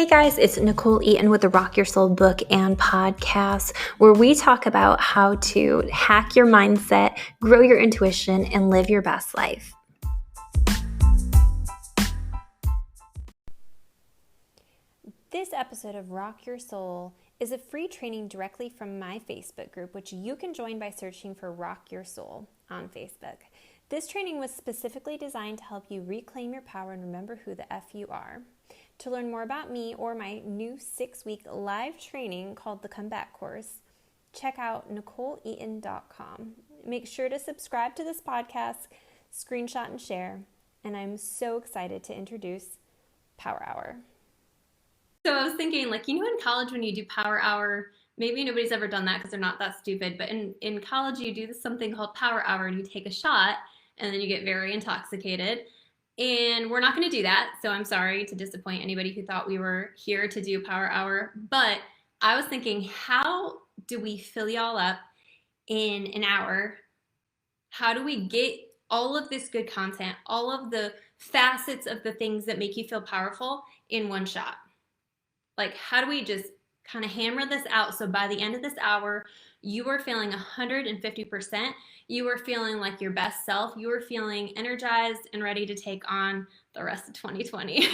Hey guys, it's Nicole Eaton with the Rock Your Soul book and podcast, where we talk about how to hack your mindset, grow your intuition, and live your best life. This episode of Rock Your Soul is a free training directly from my Facebook group, which you can join by searching for Rock Your Soul on Facebook. This training was specifically designed to help you reclaim your power and remember who the F you are. To learn more about me or my new 6-week live training called the Comeback Course, check out NicoleEaton.com. Make sure to subscribe to this podcast, screenshot and share, and I'm so excited to introduce Power Hour. So I was thinking, in college when you do Power Hour, maybe nobody's ever done that because they're not that stupid, but in college you do something called Power Hour and you take a shot and then you get very intoxicated. And we're not going to do that, so I'm sorry to disappoint anybody who thought we were here to do Power Hour. But I was thinking, how do we fill y'all up in an hour? How do we get all of this good content, all of the facets of the things that make you feel powerful in one shot? How do we just kind of hammer this out so by the end of this hour, you are feeling 150%. You are feeling like your best self. You are feeling energized and ready to take on the rest of 2020.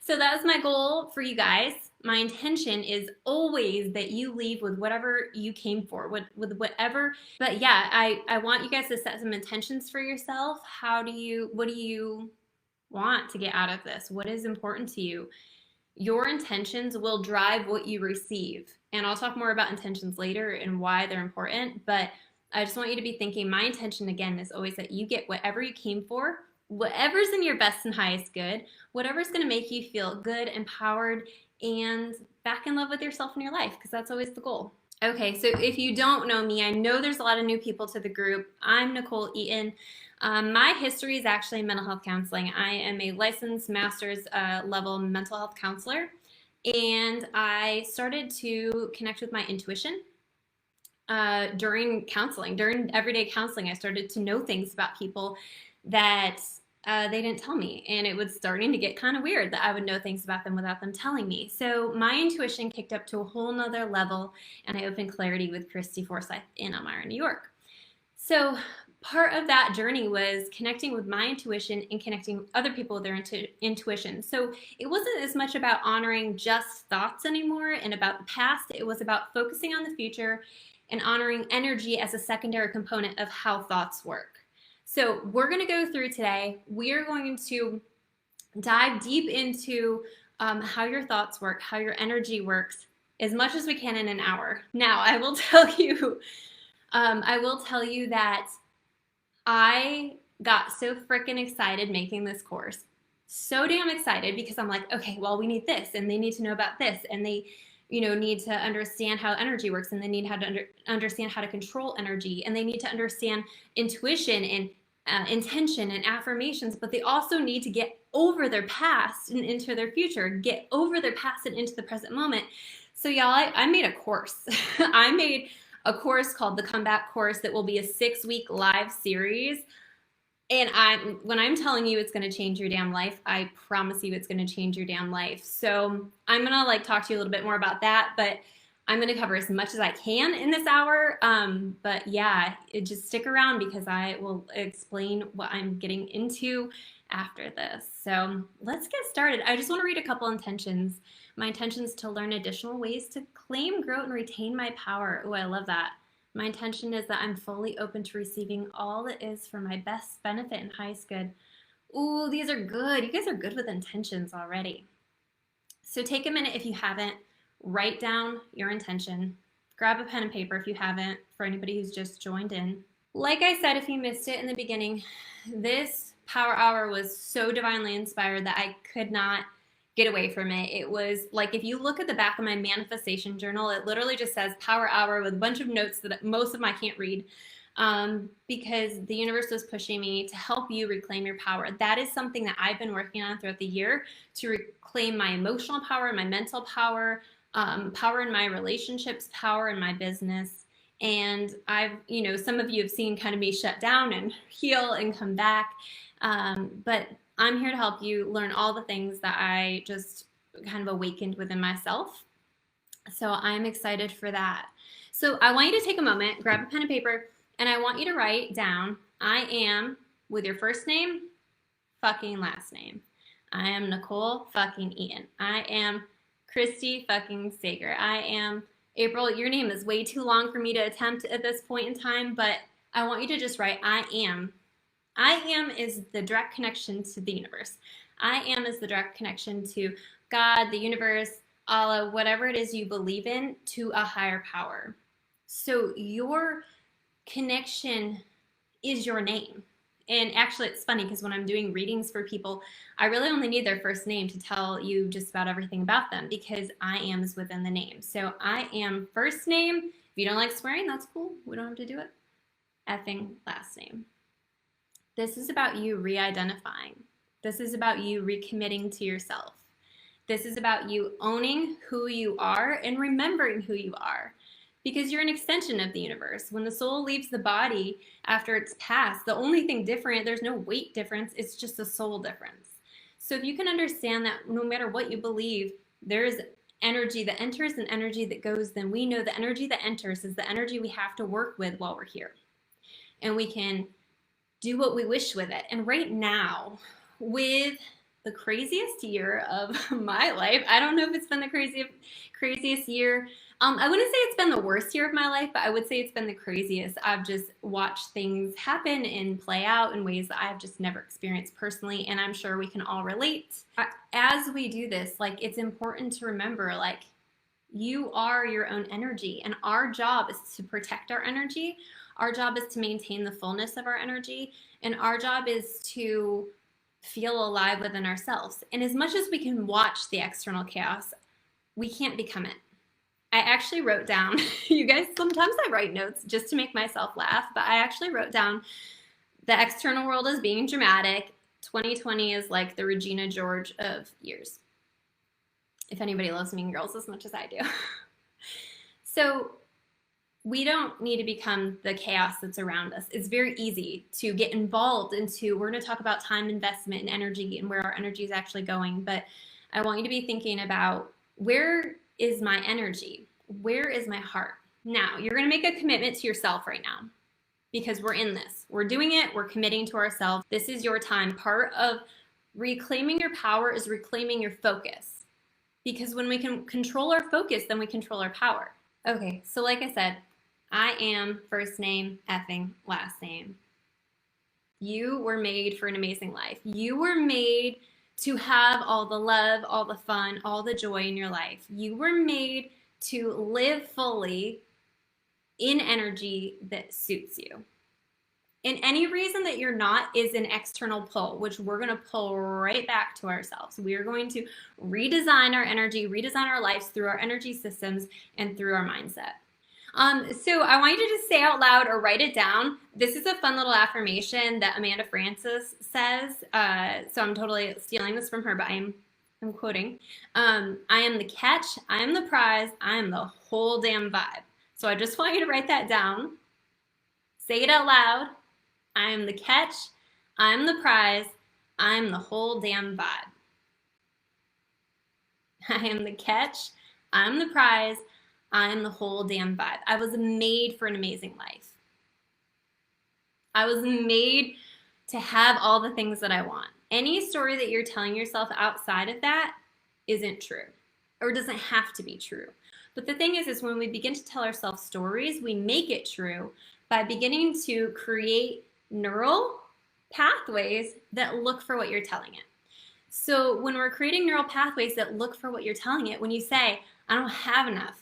So that's my goal for you guys. My intention is always that you leave with whatever you came for, with whatever. But yeah, I want you guys to set some intentions for yourself. What do you want to get out of this? What is important to you? Your intentions will drive what you receive. And I'll talk more about intentions later and why they're important. But I just want you to be thinking, my intention again is always that you get whatever you came for, whatever's in your best and highest good, whatever's going to make you feel good, empowered, and back in love with yourself in your life, because that's always the goal. Okay, so if you don't know me, I know there's a lot of new people to the group. I'm Nicole Eaton. My history is actually mental health counseling. I am a licensed master's level mental health counselor, and I started to connect with my intuition during counseling. During everyday counseling, I started to know things about people that they didn't tell me, and it was starting to get kind of weird that I would know things about them without them telling me. So my intuition kicked up to a whole nother level, and I opened Clarity with Christy Forsyth in Elmira, New York. So part of that journey was connecting with my intuition and connecting other people with their intuition. So it wasn't as much about honoring just thoughts anymore and about the past. It was about focusing on the future and honoring energy as a secondary component of how thoughts work. So we're going to go through today. We're going to dive deep into how your thoughts work, how your energy works, as much as we can in an hour. Now, I will tell you that I got so freaking excited making this course. So damn excited, because I'm like, okay, well, we need this, and they need to know about this, and they, need to understand how energy works, and they need to understand how to control energy, and they need to understand intuition and intention and affirmations, but they also need to get over their past and into their future, get over their past and into the present moment. So y'all, I made a course. I made a course called the Comeback Course that will be a 6-week live series. And when I'm telling you it's going to change your damn life, I promise you it's going to change your damn life. So I'm going to talk to you a little bit more about that, but I'm going to cover as much as I can in this hour. But yeah, just stick around because I will explain what I'm getting into after this. So let's get started. I just want to read a couple intentions. My intention is to learn additional ways to claim, grow, and retain my power. Oh, I love that. My intention is that I'm fully open to receiving all that is for my best benefit and highest good. Ooh, these are good. You guys are good with intentions already. So take a minute if you haven't. Write down your intention. Grab a pen and paper if you haven't, for anybody who's just joined in. Like I said, if you missed it in the beginning, this Power Hour was so divinely inspired that I could not get away from it. It was like, if you look at the back of my manifestation journal, it literally just says Power Hour with a bunch of notes that most of them I can't read, because the universe was pushing me to help you reclaim your power. That is something that I've been working on throughout the year, to reclaim my emotional power, my mental power, power in my relationships, power in my business. And I've, some of you have seen kind of me shut down and heal and come back. But I'm here to help you learn all the things that I just kind of awakened within myself. So I'm excited for that. So I want you to take a moment, grab a pen and paper, and I want you to write down, I am, with your first name, fucking last name. I am Nicole fucking Eaton. I am Christy fucking Sager. I am April. Your name is way too long for me to attempt at this point in time, but I want you to just write I am. I am is the direct connection to the universe. I am is the direct connection to God, the universe, Allah, whatever it is you believe in, to a higher power. So your connection is your name. And actually, it's funny because when I'm doing readings for people, I really only need their first name to tell you just about everything about them, because I am is within the name. So I am first name. If you don't like swearing, that's cool. We don't have to do it. Effing last name. This is about you re-identifying. This is about you recommitting to yourself. This is about you owning who you are and remembering who you are. Because you're an extension of the universe. When the soul leaves the body after it's passed, the only thing different, there's no weight difference, it's just a soul difference. So if you can understand that no matter what you believe, there's energy that enters and energy that goes, then we know the energy that enters is the energy we have to work with while we're here. And we can do what we wish with it. And right now, with the craziest year of my life, I don't know if it's been the craziest year. I wouldn't say it's been the worst year of my life, but I would say it's been the craziest. I've just watched things happen and play out in ways that I've just never experienced personally, and I'm sure we can all relate. As we do this, like, it's important to remember, like, you are your own energy, and our job is to protect our energy. Our job is to maintain the fullness of our energy, and our job is to feel alive within ourselves. And as much as we can watch the external chaos, we can't become it. I actually wrote down, you guys, sometimes I write notes just to make myself laugh, but I actually wrote down the external world is being dramatic. 2020 is like the Regina George of years. If anybody loves Mean Girls as much as I do. So we don't need to become the chaos that's around us. It's very easy to get involved into, we're going to talk about time investment and energy and where our energy is actually going, but I want you to be thinking about, where is my energy? Where is my heart? Now, you're going to make a commitment to yourself right now, because we're in this. We're doing it. We're committing to ourselves. This is your time. Part of reclaiming your power is reclaiming your focus, because when we can control our focus, then we control our power. Okay, so like I said, I am first name, effing last name. You were made for an amazing life. You were made to have all the love, all the fun, all the joy in your life. You were made to live fully in energy that suits you. And any reason that you're not is an external pull, which we're going to pull right back to ourselves. We are going to redesign our energy, redesign our lives through our energy systems and through our mindset. So I want you to just say out loud or write it down. This is a fun little affirmation that Amanda Frances says. So I'm totally stealing this from her, but I'm quoting. I am the catch. I am the prize. I am the whole damn vibe. So I just want you to write that down. Say it out loud. I am the catch. I am the prize. I am the whole damn vibe. I am the catch. I am the prize. I am the whole damn vibe. I was made for an amazing life. I was made to have all the things that I want. Any story that you're telling yourself outside of that isn't true, or doesn't have to be true. But the thing is when we begin to tell ourselves stories, we make it true by beginning to create neural pathways that look for what you're telling it. So when we're creating neural pathways that look for what you're telling it, when you say, I don't have enough,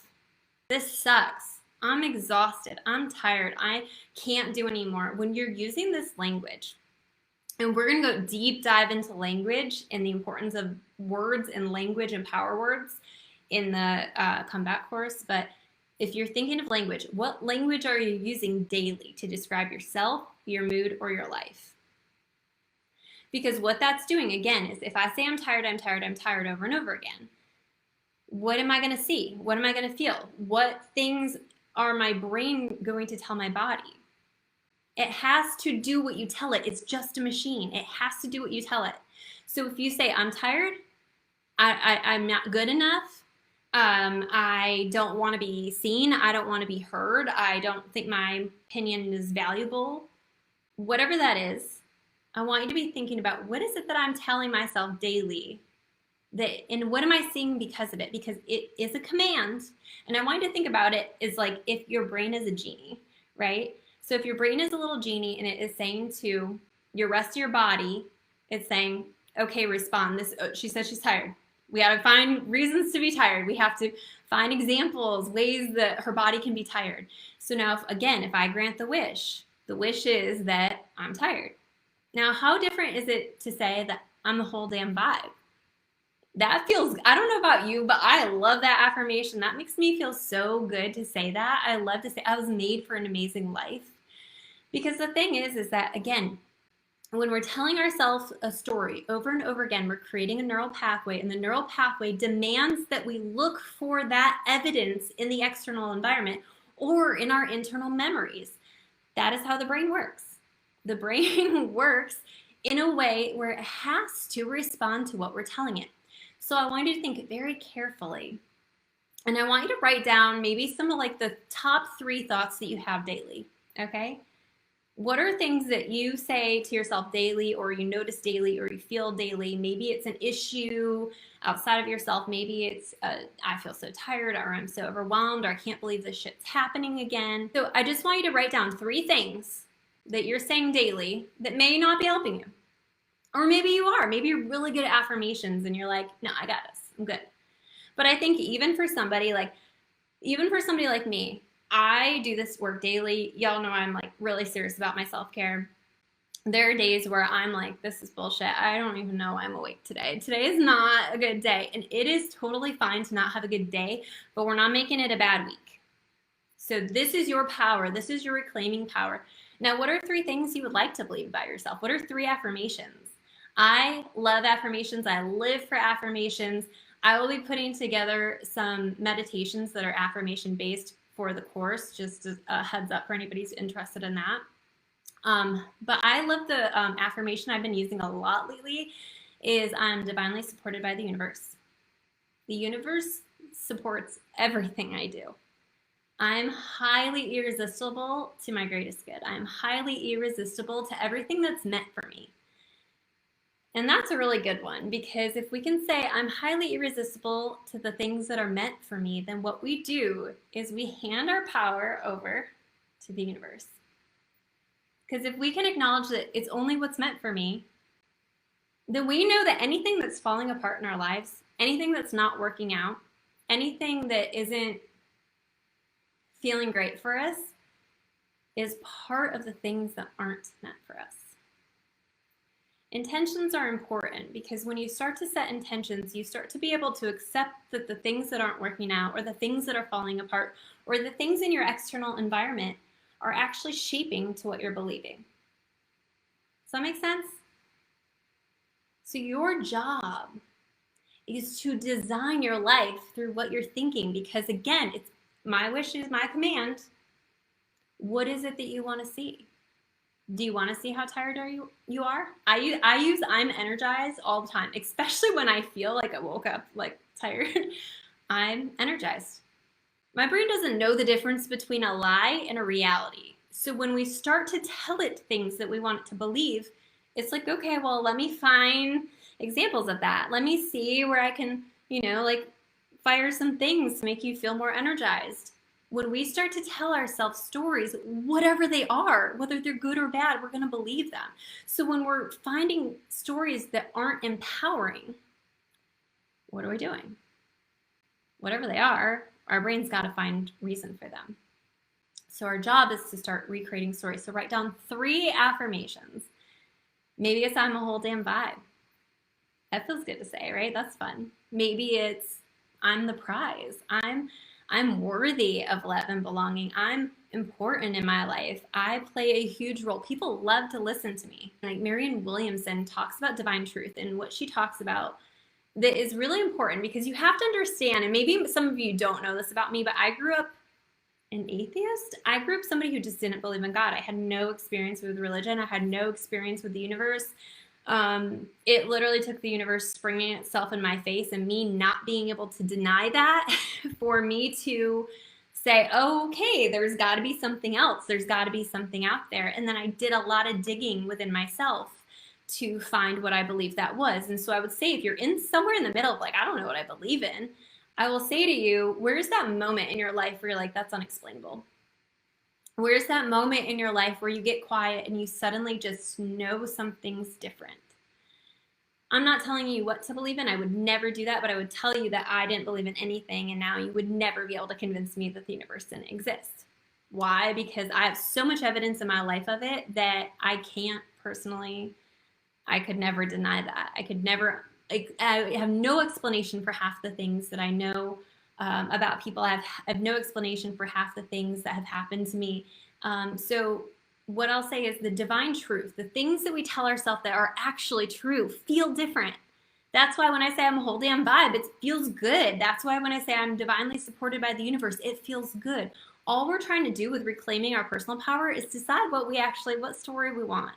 this sucks, I'm exhausted, I'm tired, I can't do anymore. When you're using this language, and we're going to go deep dive into language and the importance of words and language and power words in the comeback course, but if you're thinking of language, what language are you using daily to describe yourself, your mood, or your life? Because what that's doing, again, is if I say I'm tired, I'm tired, I'm tired over and over again, what am I going to see? What am I going to feel? What things are my brain going to tell my body? It has to do what you tell it. It's just a machine. It has to do what you tell it. So if you say, I'm tired, I'm not good enough. I don't want to be seen. I don't want to be heard. I don't think my opinion is valuable. Whatever that is, I want you to be thinking about what is it that I'm telling myself daily that, and what am I seeing because of it? Because it is a command. And I want you to think about it as like if your brain is a genie, right? So if your brain is a little genie and it is saying to your rest of your body, it's saying, okay, respond. She says she's tired. We got to find reasons to be tired. We have to find examples, ways that her body can be tired. So now, if I grant the wish is that I'm tired. Now, how different is it to say that I'm the whole damn vibe? That feels, I don't know about you, but I love that affirmation. That makes me feel so good to say that. I love to say I was made for an amazing life. Because the thing is that, again, when we're telling ourselves a story over and over again, we're creating a neural pathway, and the neural pathway demands that we look for that evidence in the external environment or in our internal memories. That is how the brain works. The brain works in a way where it has to respond to what we're telling it. So I want you to think very carefully. And I want you to write down maybe some of like the top 3 thoughts that you have daily, okay? What are things that you say to yourself daily, or you notice daily, or you feel daily? Maybe it's an issue outside of yourself. Maybe it's, I feel so tired, or I'm so overwhelmed, or I can't believe this shit's happening again. So I just want you to write down 3 things that you're saying daily that may not be helping you. Or maybe you are. Maybe you're really good at affirmations and you're like, no, I got this. I'm good. But I think even for somebody like me, I do this work daily. Y'all know I'm like really serious about my self-care. There are days where I'm like, this is bullshit. I don't even know I'm awake today. Today is not a good day. And it is totally fine to not have a good day, but we're not making it a bad week. So this is your power. This is your reclaiming power. Now, what are 3 things you would like to believe about yourself? What are 3 affirmations? I love affirmations. I live for affirmations. I will be putting together some meditations that are affirmation based for the course, just a heads up for anybody who's interested in that. But I love the affirmation I've been using a lot lately is I'm divinely supported by the universe. The universe supports everything I do. I'm highly irresistible to my greatest good. I'm highly irresistible to everything that's meant for me. And that's a really good one, because if we can say I'm highly irresistible to the things that are meant for me, then what we do is we hand our power over to the universe. Because if we can acknowledge that it's only what's meant for me, then we know that anything that's falling apart in our lives, anything that's not working out, anything that isn't feeling great for us is part of the things that aren't meant for us. Intentions are important because when you start to set intentions, you start to be able to accept that the things that aren't working out, or the things that are falling apart, or the things in your external environment are actually shaping to what you're believing. Does that make sense? So your job is to design your life through what you're thinking, because again, it's my wish is my command. What is it that you want to see? Do you want to see how tired you are? I use I'm energized all the time, especially when I feel like I woke up like tired. I'm energized. My brain doesn't know the difference between a lie and a reality. So when we start to tell it things that we want it to believe, it's like, okay, well, let me find examples of that. Let me see where I can, like fire some things to make you feel more energized. When we start to tell ourselves stories, whatever they are, whether they're good or bad, we're going to believe them. So when we're finding stories that aren't empowering, what are we doing? Whatever they are, our brain's got to find reason for them. So our job is to start recreating stories. So write down 3 affirmations. Maybe it's I'm a whole damn vibe. That feels good to say, right? That's fun. Maybe it's I'm the prize. I'm worthy of love and belonging. I'm important in my life. I play a huge role. People love to listen to me. Like Marianne Williamson talks about divine truth, and what she talks about that is really important, because you have to understand, and maybe some of you don't know this about me, but I grew up an atheist. I grew up somebody who just didn't believe in God. I had no experience with religion. I had no experience with the universe. It literally took the universe springing itself in my face and me not being able to deny that for me to say, oh, okay, there's got to be something else. There's got to be something out there. And then I did a lot of digging within myself to find what I believe that was. And so I would say, if you're in somewhere in the middle of like, I don't know what I believe in, I will say to you, where's that moment in your life where you're like, that's unexplainable? Where's that moment in your life where you get quiet and you suddenly just know something's different? I'm not telling you what to believe in. I would never do that, but I would tell you that I didn't believe in anything, and now you would never be able to convince me that the universe didn't exist. Why? Because I have so much evidence in my life of it that I can't personally, I could never deny that. I could never, I have no explanation for half the things that I know about people. I have no explanation for half the things that have happened to me. So what I'll say is the divine truth, the things that we tell ourselves that are actually true feel different. That's why when I say I'm a whole damn vibe, it feels good. That's why when I say I'm divinely supported by the universe, it feels good. All we're trying to do with reclaiming our personal power is decide what story we want.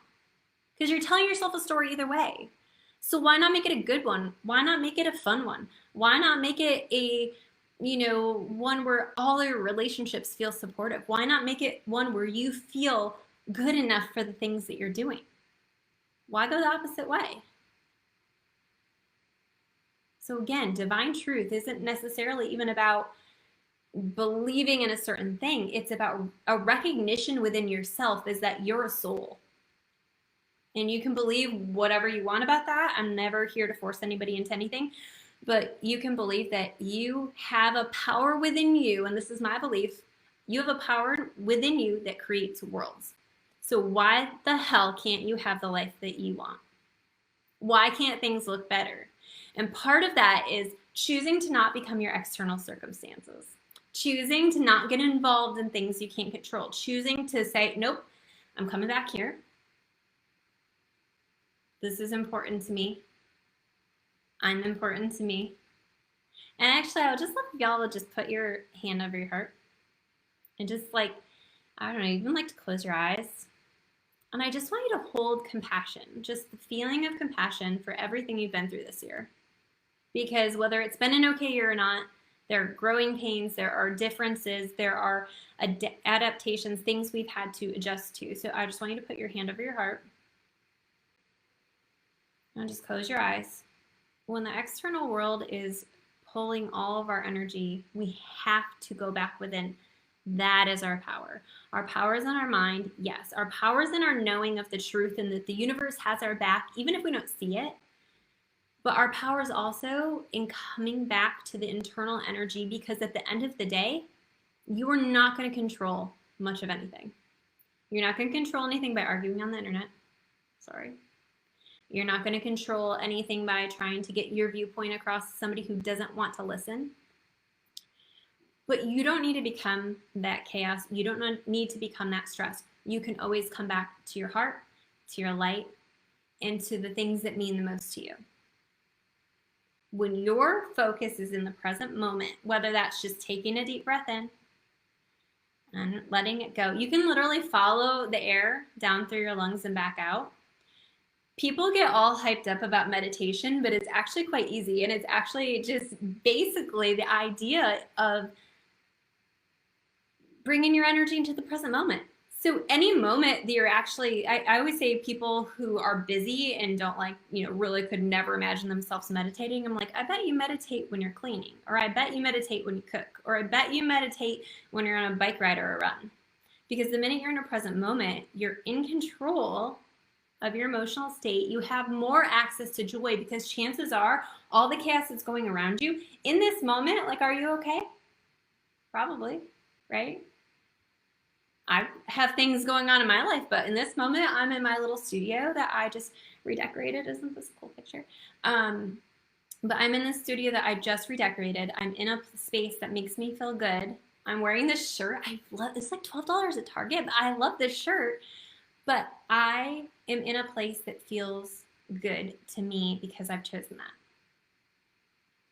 Because you're telling yourself a story either way. So why not make it a good one? Why not make it a fun one? Why not make it a one where all your relationships feel supportive? Why not make it one where you feel good enough for the things that you're doing? Why go the opposite way? So again, divine truth isn't necessarily even about believing in a certain thing. It's about a recognition within yourself is that you're a soul. And you can believe whatever you want about that. I'm never here to force anybody into anything. But you can believe that you have a power within you, and this is my belief, you have a power within you that creates worlds. So why the hell can't you have the life that you want? Why can't things look better? And part of that is choosing to not become your external circumstances, choosing to not get involved in things you can't control, choosing to say, nope, I'm coming back here. This is important to me. I'm important to me. And actually, I would just love if y'all would just put your hand over your heart and just like, I don't know, even like to close your eyes. And I just want you to hold compassion, just the feeling of compassion for everything you've been through this year. Because whether it's been an okay year or not, there are growing pains, there are differences, there are adaptations, things we've had to adjust to. So I just want you to put your hand over your heart and just close your eyes. When the external world is pulling all of our energy, we have to go back within. That is our power. Our power is in our mind, yes. Our power is in our knowing of the truth and that the universe has our back, even if we don't see it. But our power is also in coming back to the internal energy, because at the end of the day, you are not going to control much of anything. You're not going to control anything by arguing on the internet. Sorry. You're not going to control anything by trying to get your viewpoint across to somebody who doesn't want to listen. But you don't need to become that chaos. You don't need to become that stress. You can always come back to your heart, to your light, and to the things that mean the most to you. When your focus is in the present moment, whether that's just taking a deep breath in and letting it go, you can literally follow the air down through your lungs and back out. People get all hyped up about meditation, but it's actually quite easy. And it's actually just basically the idea of bringing your energy into the present moment. So any moment that you're actually, I always say people who are busy and don't really could never imagine themselves meditating. I'm like, I bet you meditate when you're cleaning, or I bet you meditate when you cook, or I bet you meditate when you're on a bike ride or a run. Because the minute you're in a present moment, you're in control of your emotional state. You have more access to joy, because chances are all the chaos that's going around you in this moment, like, are you okay? Probably, right? I have things going on in my life, but in this moment, I'm in my little studio that I just redecorated. Isn't this a cool picture? But I'm in this studio that I just redecorated. I'm in a space that makes me feel good. I'm wearing this shirt. It's like $12 at Target, but I love this shirt. But I am in a place that feels good to me because I've chosen that.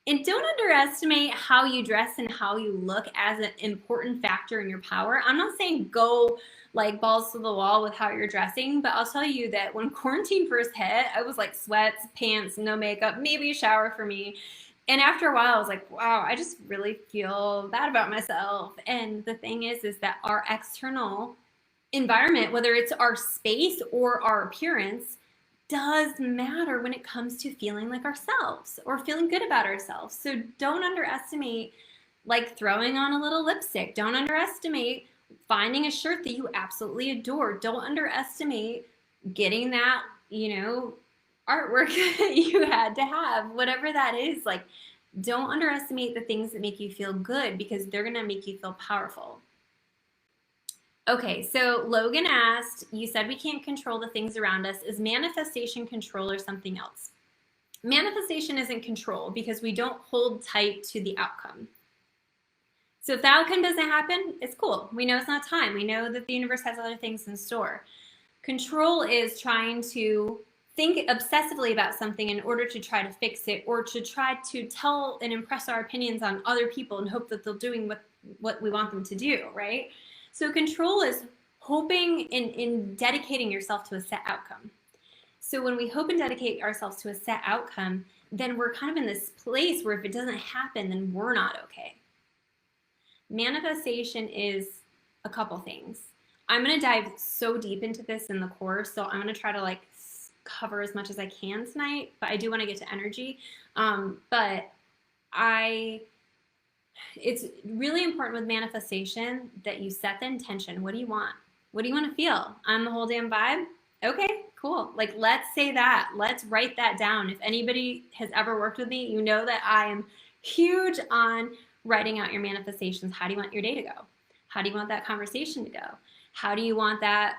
And don't underestimate how you dress and how you look as an important factor in your power. I'm not saying go like balls to the wall with how you're dressing. But I'll tell you that when quarantine first hit, I was like sweats, pants, no makeup, maybe a shower for me. And after a while, I was like, wow, I just really feel bad about myself. And the thing is that our external environment, whether it's our space or our appearance, does matter when it comes to feeling like ourselves or feeling good about ourselves. So don't underestimate like throwing on a little lipstick. Don't underestimate finding a shirt that you absolutely adore. Don't underestimate getting that, artwork that you had to have, whatever that is. Like, don't underestimate the things that make you feel good, because they're going to make you feel powerful. Okay, so Logan asked, you said we can't control the things around us. Is manifestation control or something else? Manifestation isn't control because we don't hold tight to the outcome. So if the outcome doesn't happen, it's cool. We know it's not time. We know that the universe has other things in store. Control is trying to think obsessively about something in order to try to fix it, or to try to tell and impress our opinions on other people and hope that they're doing what we want them to do, right? So control is hoping in dedicating yourself to a set outcome. So when we hope and dedicate ourselves to a set outcome, then we're kind of in this place where if it doesn't happen, then we're not okay. Manifestation is a couple things. I'm going to dive so deep into this in the course, so I'm going to try to cover as much as I can tonight, but I do want to get to energy. It's really important with manifestation that you set the intention. What do you want? What do you want to feel? I'm the whole damn vibe? Okay, cool. Let's say that. Let's write that down. If anybody has ever worked with me, you know that I am huge on writing out your manifestations. How do you want your day to go? How do you want that conversation to go? How do you want that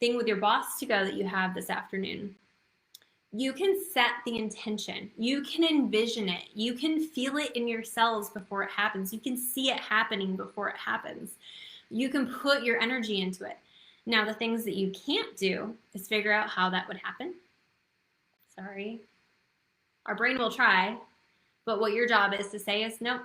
thing with your boss to go that you have this afternoon? You can set the intention. You can envision it. You can feel it in your cells before it happens. You can see it happening before it happens. You can put your energy into it. Now, the things that you can't do is figure out how that would happen. Sorry. Our brain will try, but what your job is to say is, nope,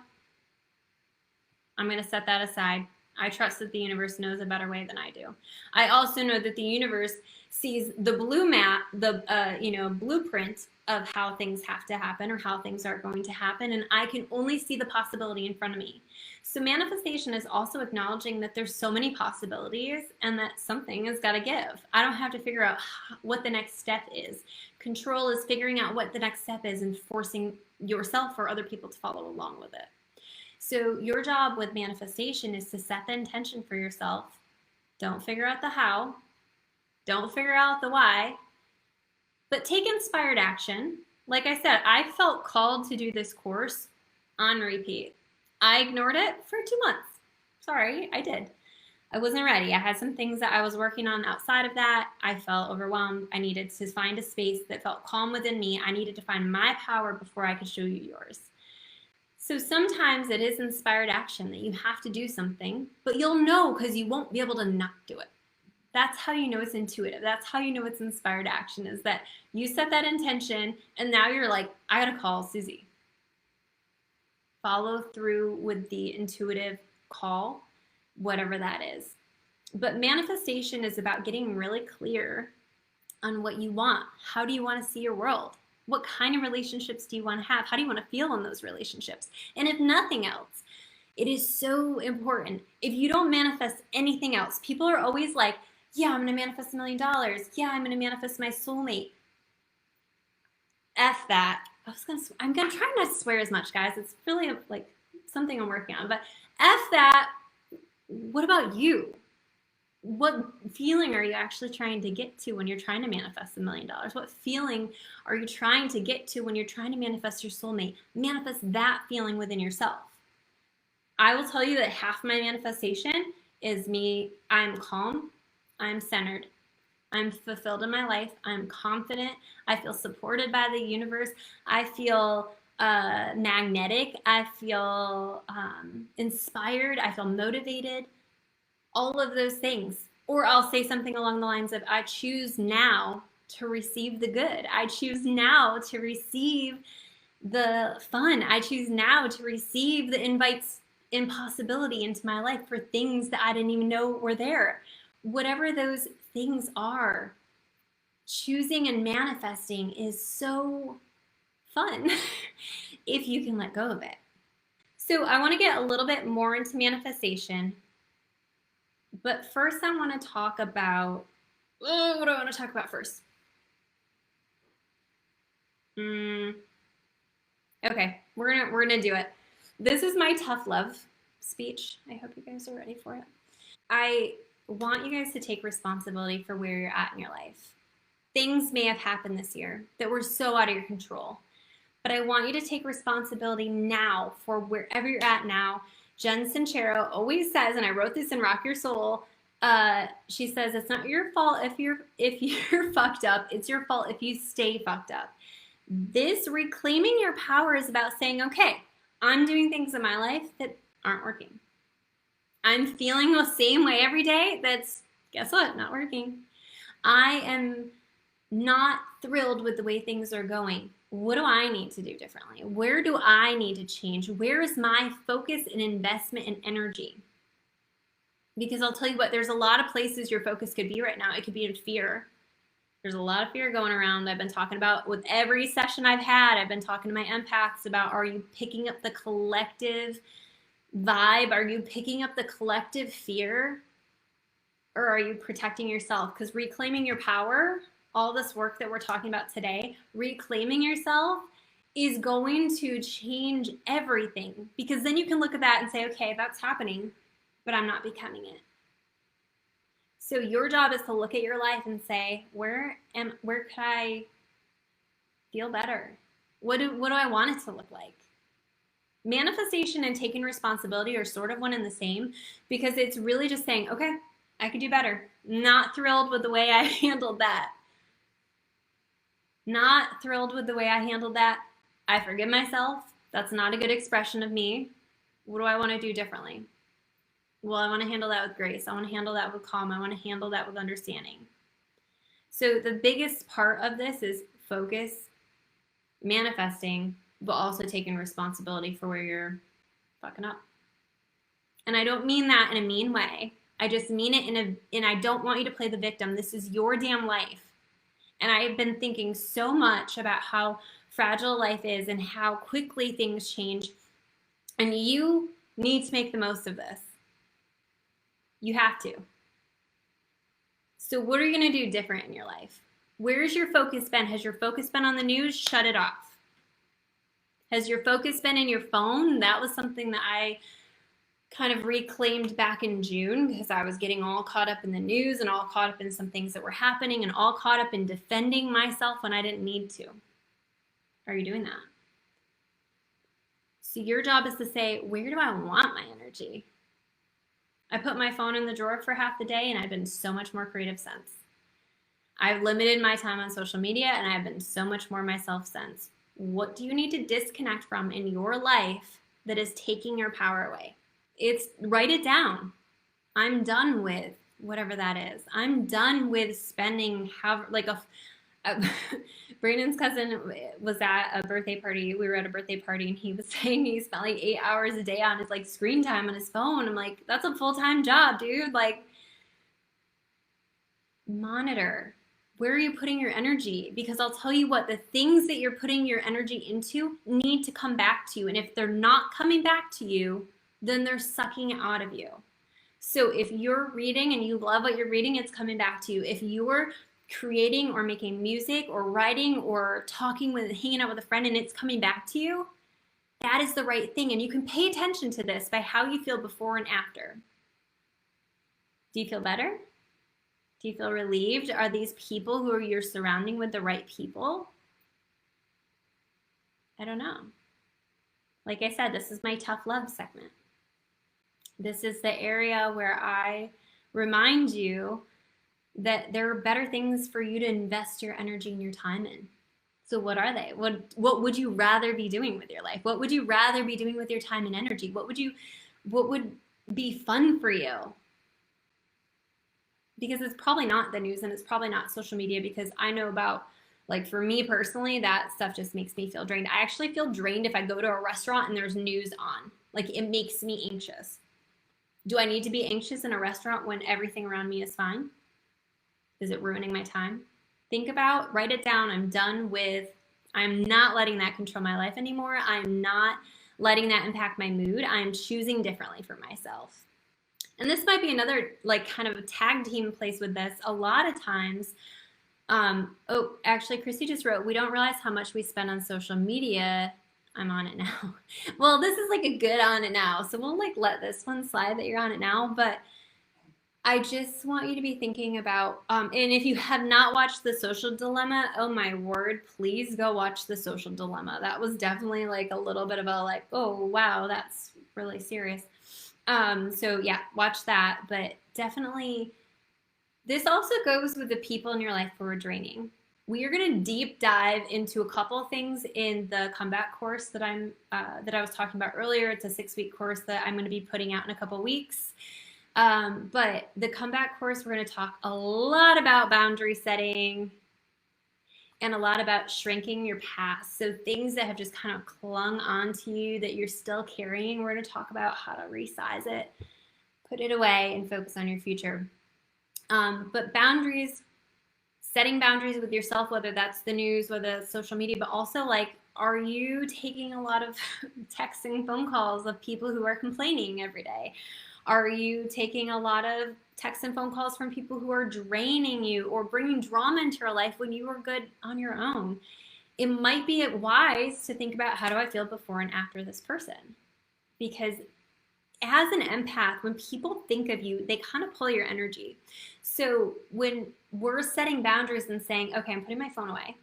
I'm going to set that aside. I trust that the universe knows a better way than I do. I also know that the universe sees the blue map, the blueprint of how things have to happen or how things are going to happen, and I can only see the possibility in front of me. So manifestation is also acknowledging that there's so many possibilities and that something has got to give. I don't have to figure out what the next step is. Control is figuring out what the next step is and forcing yourself or other people to follow along with it. So your job with manifestation is to set the intention for yourself. Don't figure out the how. Don't figure out the why. But take inspired action. Like I said, I felt called to do this course on repeat. I ignored it for 2 months. Sorry, I did. I wasn't ready. I had some things that I was working on outside of that. I felt overwhelmed. I needed to find a space that felt calm within me. I needed to find my power before I could show you yours. So sometimes it is inspired action that you have to do something, but you'll know because you won't be able to not do it. That's how you know it's intuitive. That's how you know it's inspired action, is that you set that intention and now you're like, I gotta call Susie. Follow through with the intuitive call, whatever that is. But manifestation is about getting really clear on what you want. How do you want to see your world? What kind of relationships do you want to have? How do you want to feel in those relationships? And if nothing else, it is so important. If you don't manifest anything else, people are always like, yeah, I'm going to manifest $1 million. Yeah, I'm going to manifest my soulmate. F that. I'm going to try not to swear as much, guys. It's really something I'm working on. But F that. What about you? What feeling are you actually trying to get to when you're trying to manifest $1 million? What feeling are you trying to get to when you're trying to manifest your soulmate? Manifest that feeling within yourself. I will tell you that half my manifestation is me. I'm calm. I'm centered. I'm fulfilled in my life. I'm confident. I feel supported by the universe. I feel magnetic. I feel inspired. I feel motivated. All of those things. Or I'll say something along the lines of, I choose now to receive the good. I choose now to receive the fun. I choose now to receive the invites and possibility into my life for things that I didn't even know were there. whatever those things are, choosing and manifesting is so fun if you can let go of it. So I want to get a little bit more into manifestation, but first I want to talk about, what do I want to talk about first? Okay, we're gonna do it. This is my tough love speech. I hope you guys are ready for it. I want you guys to take responsibility for where you're at in your life. Things may have happened this year that were so out of your control, but I want you to take responsibility now for wherever you're at now. Jen Sincero always says, and I wrote this in Rock Your Soul, she says it's not your fault if you're fucked up, it's your fault if you stay fucked up. This reclaiming your power is about saying, okay, I'm doing things in my life that aren't working. I'm feeling the same way every day. That's, guess what, not working. I am not thrilled with the way things are going. What do I need to do differently? Where do I need to change? Where is my focus and investment and energy? Because I'll tell you what, there's a lot of places your focus could be right now. It could be in fear. There's a lot of fear going around. I've been talking about with every session I've had, I've been talking to my empaths about, are you picking up the collective vibe? Are you picking up the collective fear? Or are you protecting yourself? Because reclaiming your power, all this work that we're talking about today, reclaiming yourself is going to change everything. Because then you can look at that and say, okay, that's happening, but I'm not becoming it. So your job is to look at your life and say, where could I feel better? What do I want it to look like? Manifestation and taking responsibility are sort of one and the same, because it's really just saying, okay, I could do better. Not thrilled with the way I handled that. Not thrilled with the way I handled that. I forgive myself. That's not a good expression of me. What do I want to do differently? Well, I want to handle that with grace. I want to handle that with calm. I want to handle that with understanding. So the biggest part of this is focus, manifesting, but also taking responsibility for where you're fucking up. And I don't mean that in a mean way. I just mean it and I don't want you to play the victim. This is your damn life. And I have been thinking so much about how fragile life is and how quickly things change. And you need to make the most of this. You have to. So what are you going to do different in your life? Where's your focus been? Has your focus been on the news? Shut it off. Has your focus been in your phone? That was something that I kind of reclaimed back in June, because I was getting all caught up in the news and all caught up in some things that were happening and all caught up in defending myself when I didn't need to. Are you doing that? So your job is to say, where do I want my energy? I put my phone in the drawer for half the day and I've been so much more creative since. I've limited my time on social media and I've been so much more myself since. What do you need to disconnect from in your life that is taking your power away? Write it down. I'm done with whatever that is. I'm done with spending Brandon's cousin was at a birthday party. We were at a birthday party and he was saying he spent like 8 hours a day on his like screen time on his phone. I'm like, that's a full-time job, dude. Like, monitor. Where are you putting your energy? Because I'll tell you what, the things that you're putting your energy into need to come back to you. And if they're not coming back to you, then they're sucking it out of you. So if you're reading and you love what you're reading, it's coming back to you. If you're creating or making music or writing or hanging out with a friend and it's coming back to you, that is the right thing. And you can pay attention to this by how you feel before and after. Do you feel better? Do you feel relieved? Are these people who you're surrounding with the right people? I don't know. Like I said, this is my tough love segment. This is the area where I remind you that there are better things for you to invest your energy and your time in. So what are they? What would you rather be doing with your life? What would you rather be doing with your time and energy? What would be fun for you? Because it's probably not the news and it's probably not social media, because I know about, like, for me personally, that stuff just makes me feel drained. I actually feel drained if I go to a restaurant and there's news on. Like, it makes me anxious. Do I need to be anxious in a restaurant when everything around me is fine? Is it ruining my time? Think about, write it down. I'm not letting that control my life anymore. I'm not letting that impact my mood. I'm choosing differently for myself. And this might be another like kind of a tag team place with this. A lot of times, oh, actually, Christy just wrote, we don't realize how much we spend on social media. I'm on it now. Well, this is like a good on it now. So we'll like let this one slide that you're on it now. But I just want you to be thinking about, and if you have not watched The Social Dilemma, oh my word, please go watch The Social Dilemma. That was definitely like a little bit of a like, oh wow, that's really serious. So yeah, watch that. But definitely, this also goes with the people in your life who are draining. We are going to deep dive into a couple of things in the comeback course that I was talking about earlier. It's a 6-week course that I'm going to be putting out in a couple of weeks. But the comeback course, we're going to talk a lot about boundary setting and a lot about shrinking your past. So things that have just kind of clung onto you that you're still carrying, we're going to talk about how to resize it, put it away, and focus on your future. But boundaries, setting boundaries with yourself, whether that's the news, whether it's social media, but also like, are you taking a lot of texts and phone calls of people who are complaining every day? Are you taking a lot of texts and phone calls from people who are draining you or bringing drama into your life when you were good on your own? It might be wise to think about, how do I feel before and after this person? Because as an empath, when people think of you, they kind of pull your energy. So when we're setting boundaries and saying, okay, I'm putting my phone away,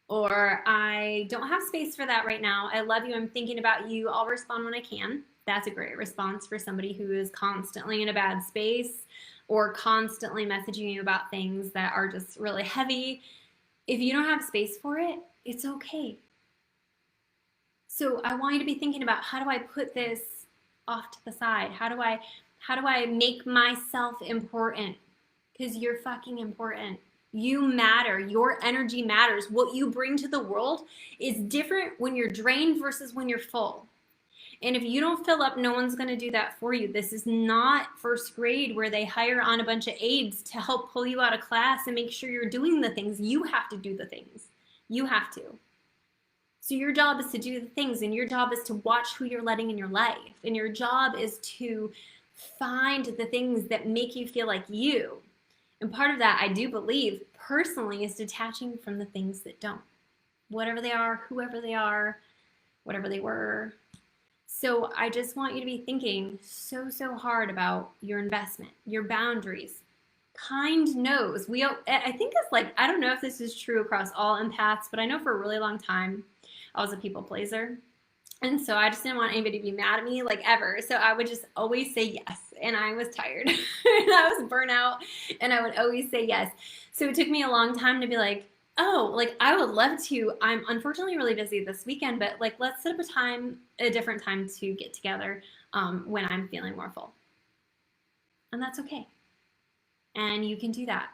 or I don't have space for that right now. I love you. I'm thinking about you. I'll respond when I can. That's a great response for somebody who is constantly in a bad space or constantly messaging you about things that are just really heavy. If you don't have space for it, it's okay. So I want you to be thinking about, how do I put this off to the side? How do I make myself important? Because you're fucking important. You matter. Your energy matters. What you bring to the world is different when you're drained versus when you're full. And if you don't fill up, no one's going to do that for you. This is not first grade where they hire on a bunch of aides to help pull you out of class and make sure you're doing the things. You have to do the things. You have to. So your job is to do the things, and your job is to watch who you're letting in your life. And your job is to find the things that make you feel like you. And part of that, I do believe, personally, is detaching from the things that don't. Whatever they are, whoever they are, whatever they were. So I just want you to be thinking so hard about your investment, your boundaries. Kind no's. I think it's like, I don't know if this is true across all empaths, but I know for a really long time, I was a people pleaser. And so I just didn't want anybody to be mad at me, like, ever. So I would just always say yes. And I was tired and I was burnt out, and I would always say yes. So it took me a long time to be like, oh, like, I would love to. I'm unfortunately really busy this weekend, but like, let's set up a different time to get together when I'm feeling more full. And that's okay. And you can do that.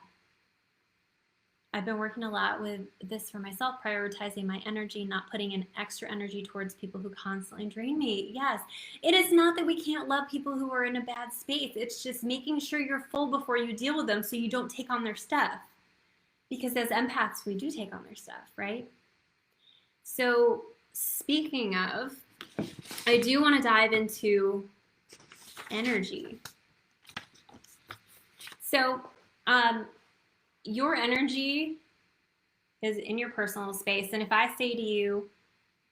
I've been working a lot with this for myself, prioritizing my energy, not putting in extra energy towards people who constantly drain me. Yes, it is not that we can't love people who are in a bad space. It's just making sure you're full before you deal with them so you don't take on their stuff. Because as empaths, we do take on their stuff, right? So speaking of, I do want to dive into energy. So, your energy is in your personal space. And if I say to you,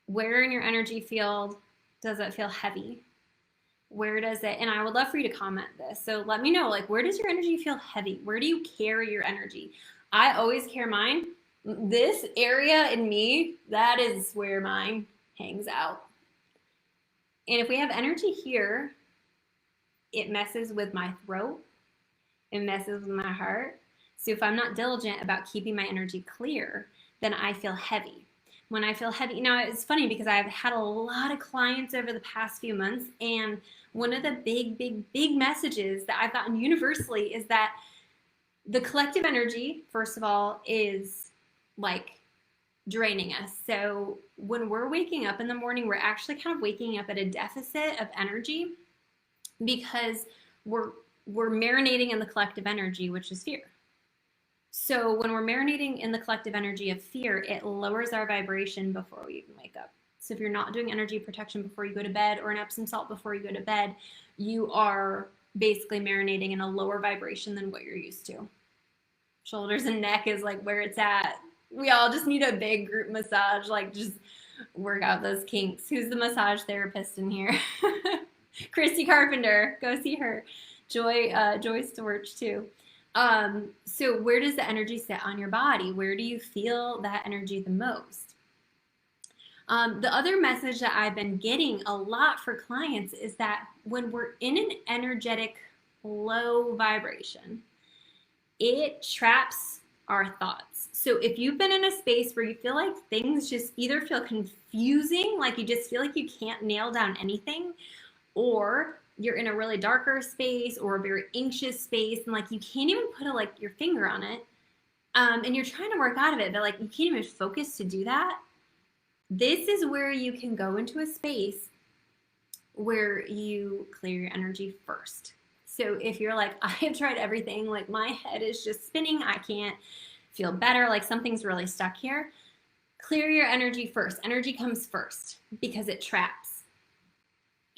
where in your energy field does it feel heavy? Where does it, and I would love for you to comment this. So let me know, like, where does your energy feel heavy? Where do you carry your energy? I always carry mine. This area in me, that is where mine hangs out. And if we have energy here, it messes with my throat. It messes with my heart. So if I'm not diligent about keeping my energy clear, then I feel heavy. When I feel heavy, now it's funny because I've had a lot of clients over the past few months, and one of the big messages that I've gotten universally is that the collective energy, first of all, is like draining us. So when we're waking up in the morning, we're actually kind of waking up at a deficit of energy. because we're marinating in the collective energy, which is fear. So when we're marinating in the collective energy of fear, it lowers our vibration before we even wake up. So if you're not doing energy protection before you go to bed, or an Epsom salt before you go to bed, you are basically marinating in a lower vibration than what you're used to. Shoulders and neck is like where it's at. We all just need a big group massage, like just work out those kinks. Who's the massage therapist in here? Christy Carpenter, go see her. Joy Storch too. So where does the energy sit on your body? Where do you feel that energy the most? The other message that I've been getting a lot for clients is that when we're in an energetic low vibration, it traps our thoughts. So if you've been in a space where you feel like things just either feel confusing, like you just feel like you can't nail down anything, or you're in a really darker space or a very anxious space and like you can't even put your finger on it, and you're trying to work out of it, but like you can't even focus to do that, this is where you can go into a space where you clear your energy first. So if you're like, I have tried everything, like my head is just spinning, I can't feel better, like something's really stuck here, clear your energy first. Energy comes first because it traps.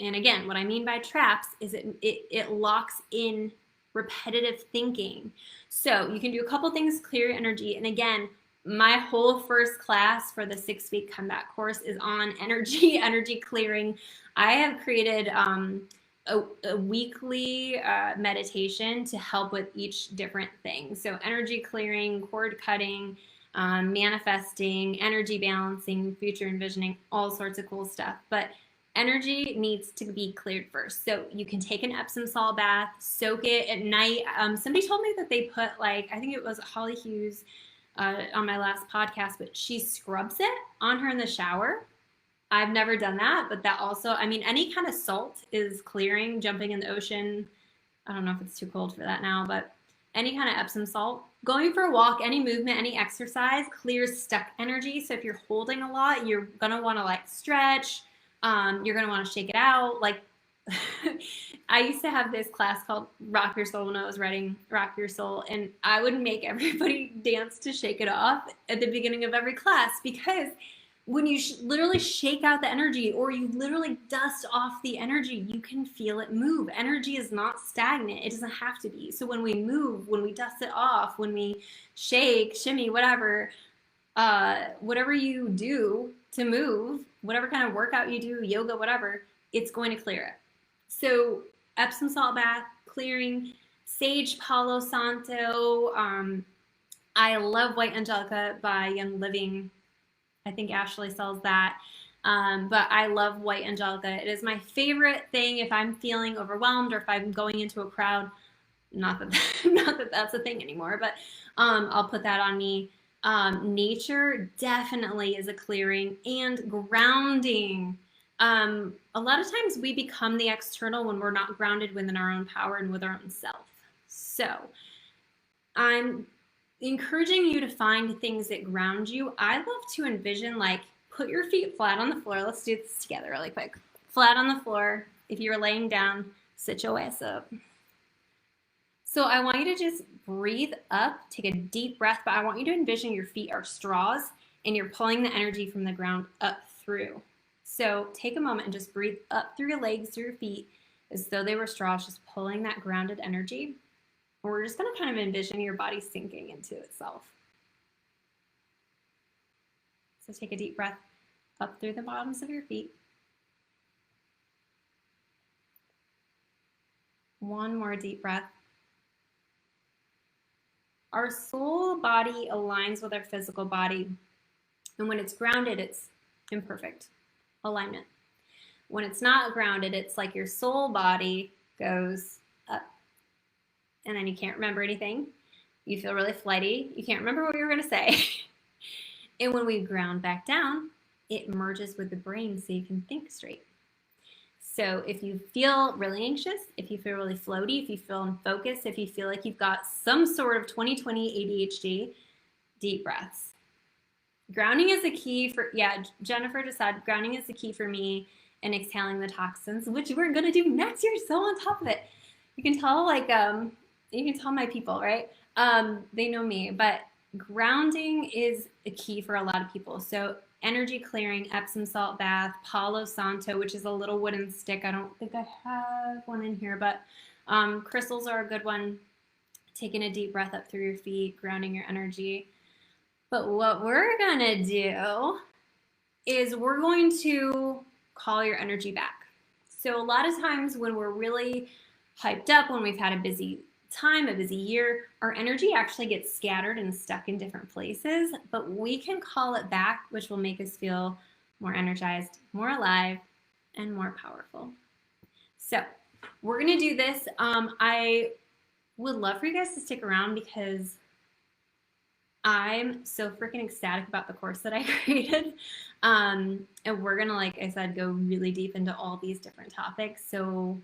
And again, what I mean by traps is it locks in repetitive thinking. So you can do a couple things, clear your energy. And again, my whole first class for the 6-week comeback course is on energy clearing. I have created a weekly meditation to help with each different thing. So energy clearing, cord cutting, manifesting, energy balancing, future envisioning, all sorts of cool stuff. But energy needs to be cleared first. So you can take an Epsom salt bath, soak it at night. Somebody told me that they put I think it was Holly Hughes on my last podcast, but she scrubs it on her in the shower. I've never done that, but that also, I mean, any kind of salt is clearing. Jumping in the ocean, I don't know if it's too cold for that now, but any kind of Epsom salt. Going for a walk, any movement, any exercise clears stuck energy. So if you're holding a lot, you're going to want to stretch. You're going to want to shake it out. I used to have this class called Rock Your Soul when I was writing Rock Your Soul, and I would make everybody dance to shake it off at the beginning of every class, because when you literally shake out the energy, or you literally dust off the energy, you can feel it move. Energy is not stagnant. It doesn't have to be. So when we move, when we dust it off, when we shake, shimmy, whatever you do to move, whatever kind of workout you do, yoga, whatever, it's going to clear it. So Epsom salt bath, clearing, sage Palo Santo. I love White Angelica by Young Living. I think Ashley sells that. But I love White Angelica. It is my favorite thing if I'm feeling overwhelmed, or if I'm going into a crowd. Not that that's a thing anymore, but I'll put that on me. Nature definitely is a clearing, and grounding. A lot of times we become the external when we're not grounded within our own power and with our own self. So I'm encouraging you to find things that ground you. I love to envision, put your feet flat on the floor. Let's do this together really quick. Flat on the floor. If you're laying down, sit your ass up. So I want you to just breathe up, take a deep breath, but I want you to envision your feet are straws and you're pulling the energy from the ground up through. So take a moment and just breathe up through your legs, through your feet, as though they were straws, just pulling that grounded energy. And we're just going to kind of envision your body sinking into itself. So take a deep breath up through the bottoms of your feet. One more deep breath. Our soul body aligns with our physical body. And when it's grounded, it's in perfect alignment. When it's not grounded, it's like your soul body goes up, and then you can't remember anything. You feel really flighty. You can't remember what you were going to say. And when we ground back down, it merges with the brain so you can think straight. So if you feel really anxious, if you feel really floaty, if you feel unfocused, if you feel like you've got some sort of 20/20 ADHD, deep breaths. Grounding is the key for, Jennifer just said, grounding is the key for me. and exhaling the toxins, which we're gonna do next. You're so on top of it. You can tell, like, you can tell my people, right? They know me, but grounding is a key for a lot of people. So energy clearing, Epsom salt bath, Palo Santo, which is a little wooden stick. I don't think I have one in here, but crystals are a good one. Taking a deep breath up through your feet, grounding your energy. But what we're gonna do is we're going to call your energy back. So a lot of times when we're really hyped up, when we've had a busy time, a busy year, our energy actually gets scattered and stuck in different places, but we can call it back, which will make us feel more energized, more alive, and more powerful. So we're gonna do this. I would love for you guys to stick around because I'm so freaking ecstatic about the course that I created. And we're gonna, like I said, go really deep into all these different topics. So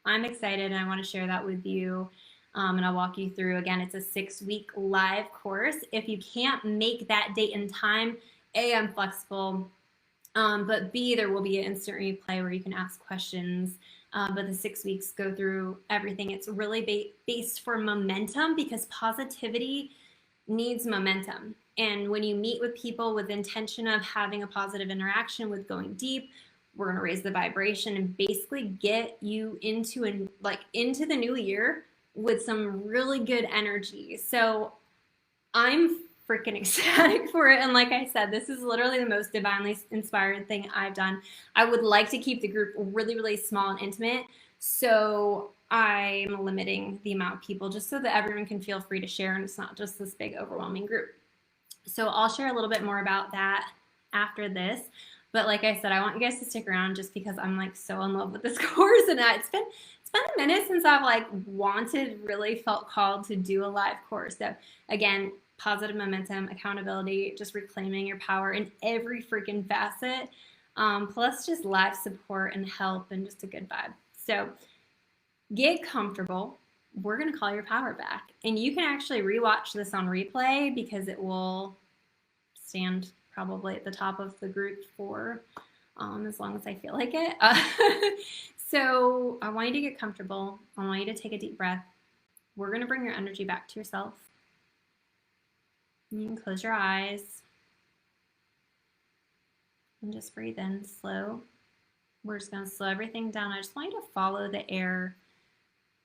I'm excited and I want to share that with you. And I'll walk you through. Again, it's a 6-week live course. If you can't make that date and time, A, I'm flexible, but B, there will be an instant replay where you can ask questions. But the 6 weeks go through everything. It's really based for momentum because positivity needs momentum. And when you meet with people with the intention of having a positive interaction, with going deep, we're going to raise the vibration and basically get you into the new year with some really good energy. So I'm freaking ecstatic for it. And like I said, this is literally the most divinely inspired thing I've done. I would like to keep the group really, really small and intimate. So I'm limiting the amount of people just so that everyone can feel free to share and it's not just this big overwhelming group. So I'll share a little bit more about that after this. But like I said, I want you guys to stick around just because I'm like so in love with this course, and it's been a minute since I've like really felt called to do a live course. So again, positive momentum, accountability, just reclaiming your power in every freaking facet, plus just live support and help and just a good vibe. So get comfortable. We're going to call your power back. And you can actually rewatch this on replay because it will stand probably at the top of the group for as long as I feel like it. So I want you to get comfortable. I want you to take a deep breath. We're going to bring your energy back to yourself. You can close your eyes and just breathe in slow. We're just going to slow everything down. I just want you to follow the air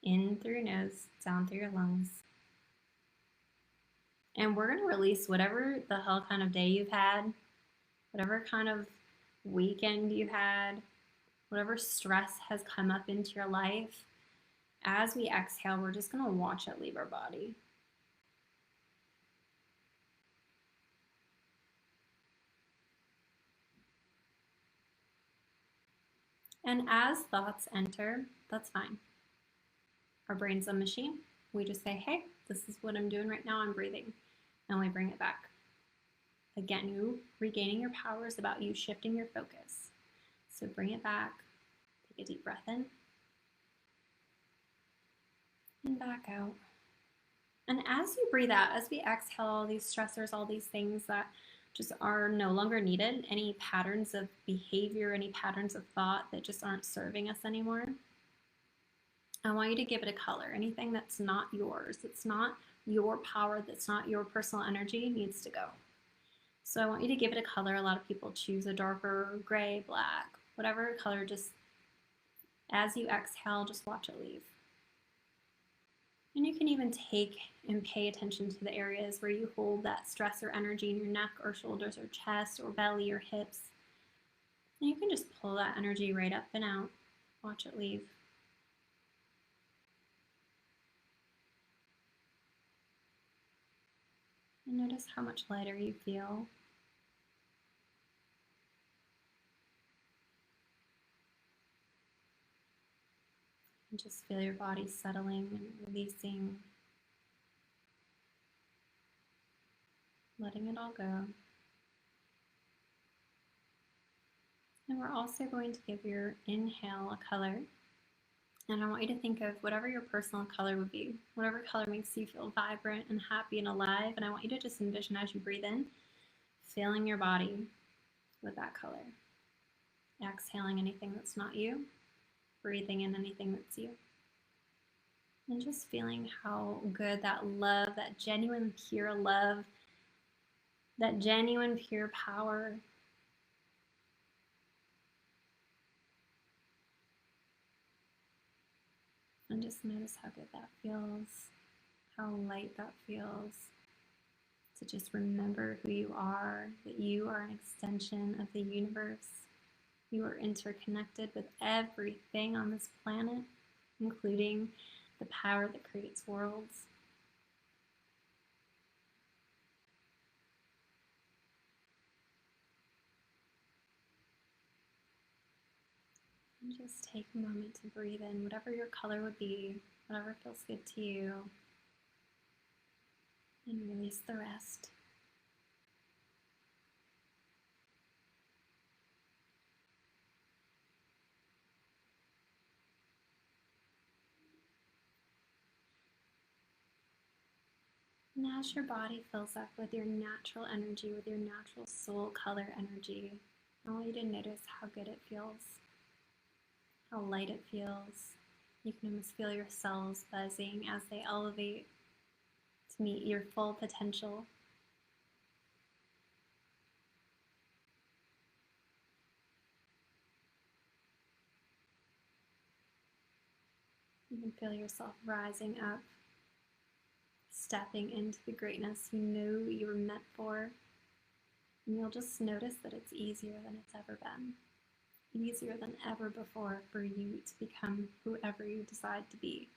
in through your nose, down through your lungs. And we're going to release whatever the hell kind of day you've had, whatever kind of weekend you had, whatever stress has come up into your life. As we exhale, we're just going to watch it leave our body. And as thoughts enter, that's fine. Our brain's a machine. We just say, hey, this is what I'm doing right now. I'm breathing. And we bring it back. Again, you regaining your power is about you shifting your focus. So bring it back. Take a deep breath in. And back out. And as you breathe out, as we exhale all these stressors, all these things that just are no longer needed, any patterns of behavior, any patterns of thought that just aren't serving us anymore, I want you to give it a color. Anything that's not yours, that's not your power, that's not your personal energy needs to go. So I want you to give it a color. A lot of people choose a darker gray, black, whatever color. Just as you exhale, just watch it leave. And you can even take and pay attention to the areas where you hold that stress or energy in your neck or shoulders or chest or belly or hips. And you can just pull that energy right up and out. Watch it leave. And notice how much lighter you feel. And just feel your body settling and releasing, letting it all go. And we're also going to give your inhale a color. And I want you to think of whatever your personal color would be, whatever color makes you feel vibrant and happy and alive. And I want you to just envision as you breathe in, filling your body with that color. Exhaling anything that's not you, breathing in anything that's you. And just feeling how good that love, that genuine, pure love, that genuine, pure power. And just notice how good that feels, how light that feels. To just remember who you are, that you are an extension of the universe. You are interconnected with everything on this planet, including the power that creates worlds. And just take a moment to breathe in whatever your color would be, whatever feels good to you, and release the rest. And as your body fills up with your natural energy, with your natural soul color energy, I want you to notice how good it feels, how light it feels. You can almost feel your cells buzzing as they elevate to meet your full potential. You can feel yourself rising up, stepping into the greatness you know you were meant for. And you'll just notice that it's easier than it's ever been, easier than ever before for you to become whoever you decide to be.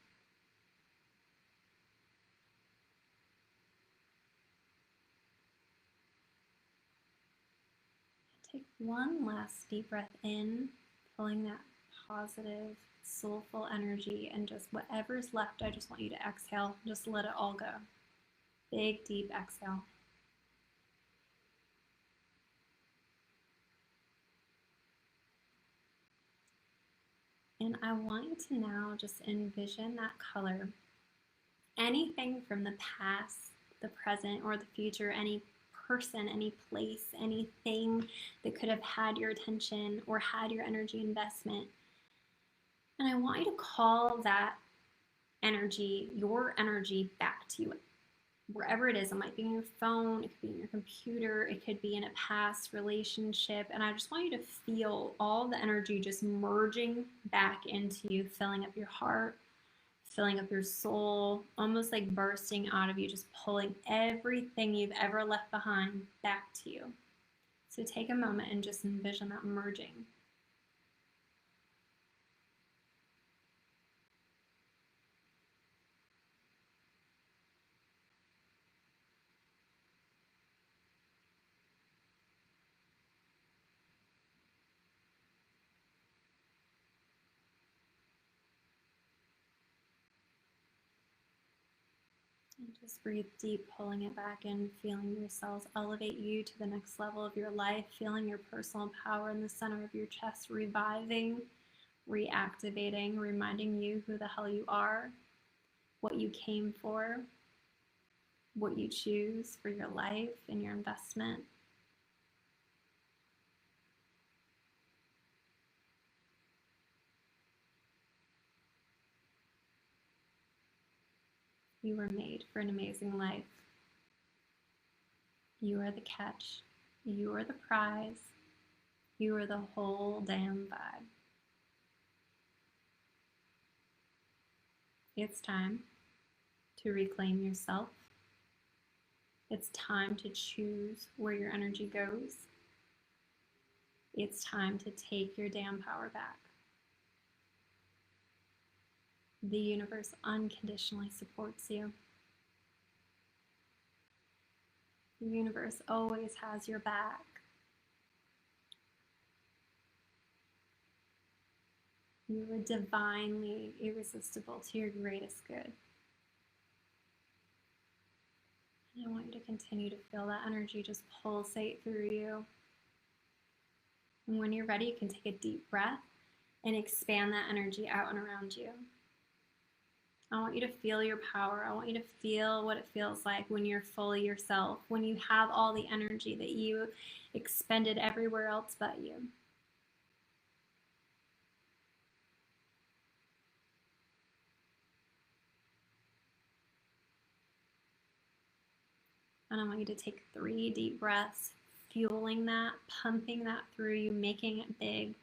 Take one last deep breath in, pulling that positive, soulful energy, and just whatever's left, I just want you to exhale. Just let it all go. Big, deep exhale. And I want you to now just envision that color. Anything from the past, the present, or the future, any person, any place, anything that could have had your attention or had your energy investment. And I want you to call that energy, your energy, back to you. Wherever it is, it might be in your phone, it could be in your computer, it could be in a past relationship. And I just want you to feel all the energy just merging back into you, filling up your heart, filling up your soul, almost like bursting out of you, just pulling everything you've ever left behind back to you. So take a moment and just envision that merging. And just breathe deep, pulling it back in, feeling your cells elevate you to the next level of your life, feeling your personal power in the center of your chest reviving, reactivating, reminding you who the hell you are, what you came for, what you choose for your life and your investment. You were made for an amazing life. You are the catch. You are the prize. You are the whole damn vibe. It's time to reclaim yourself. It's time to choose where your energy goes. It's time to take your damn power back. The universe unconditionally supports you. The universe always has your back. You are divinely irresistible to your greatest good. And I want you to continue to feel that energy just pulsate through you. And when you're ready, you can take a deep breath and expand that energy out and around you. I want you to feel your power. I want you to feel what it feels like when you're fully yourself, when you have all the energy that you expended everywhere else but you. And I want you to take 3 deep breaths, fueling that, pumping that through you, making it big.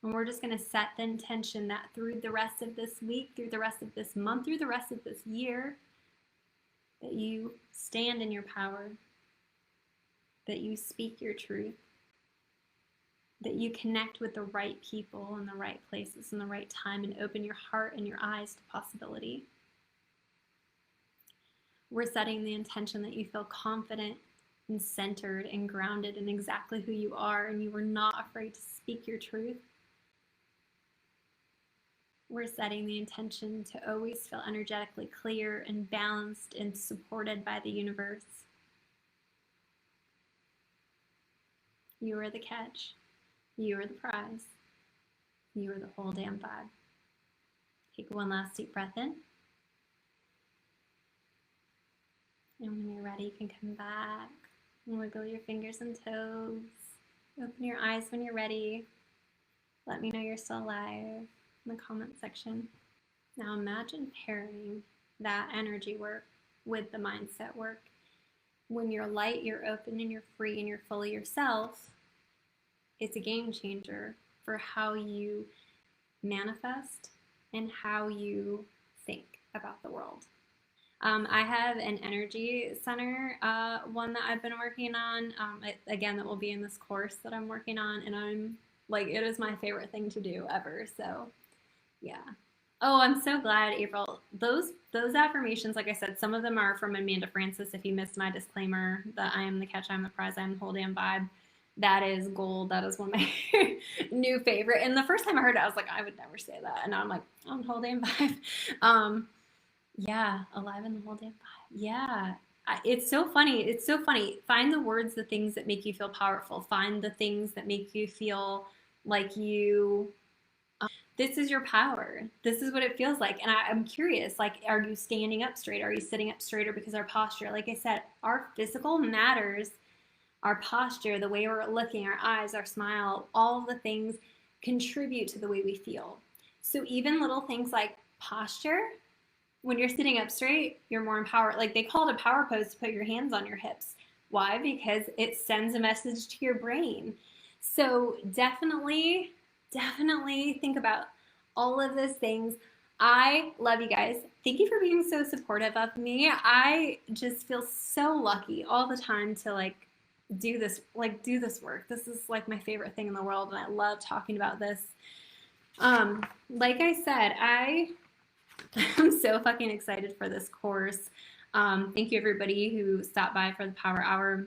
And we're just going to set the intention that through the rest of this week, through the rest of this month, through the rest of this year, that you stand in your power, that you speak your truth, that you connect with the right people in the right places in the right time, and open your heart and your eyes to possibility. We're setting the intention that you feel confident and centered and grounded in exactly who you are, and you are not afraid to speak your truth. We're setting the intention to always feel energetically clear and balanced and supported by the universe. You are the catch. You are the prize. You are the whole damn vibe. Take one last deep breath in. And when you're ready, you can come back and wiggle your fingers and toes. Open your eyes when you're ready. Let me know you're still alive in the comment section. Now imagine pairing that energy work with the mindset work. When you're light, you're open, and you're free, and you're fully yourself, it's a game changer for how you manifest and how you think about the world. I have an energy center one that I've been working on, again, that will be in this course that I'm working on, and I'm like, it is my favorite thing to do ever. So yeah. Oh, I'm so glad, April. Those affirmations, like I said, some of them are from Amanda Frances. If you missed my disclaimer that I am the catch, I am the prize, I am the whole damn vibe. That is gold. That is one of my new favorite. And the first time I heard it, I was like, I would never say that. And now I'm like, I'm the whole damn vibe. Yeah, alive in the whole damn vibe. Yeah. It's so funny. It's so funny. Find the words, the things that make you feel powerful. Find the things that make you feel like you, this is your power. This is what it feels like. And I'm curious, like, are you standing up straight? Are you sitting up straighter? Because our posture, like I said, our physical matters. Our posture, the way we're looking, our eyes, our smile, all the things contribute to the way we feel. So even little things like posture, when you're sitting up straight, you're more empowered. Like, they call it a power pose to put your hands on your hips. Why? Because it sends a message to your brain. So definitely think about all of those things. I love you guys. Thank you for being so supportive of me. I just feel so lucky all the time to do this work. This is like my favorite thing in the world, and I love talking about this. Like I said, I'm so fucking excited for this course. Thank you everybody who stopped by for the Power Hour.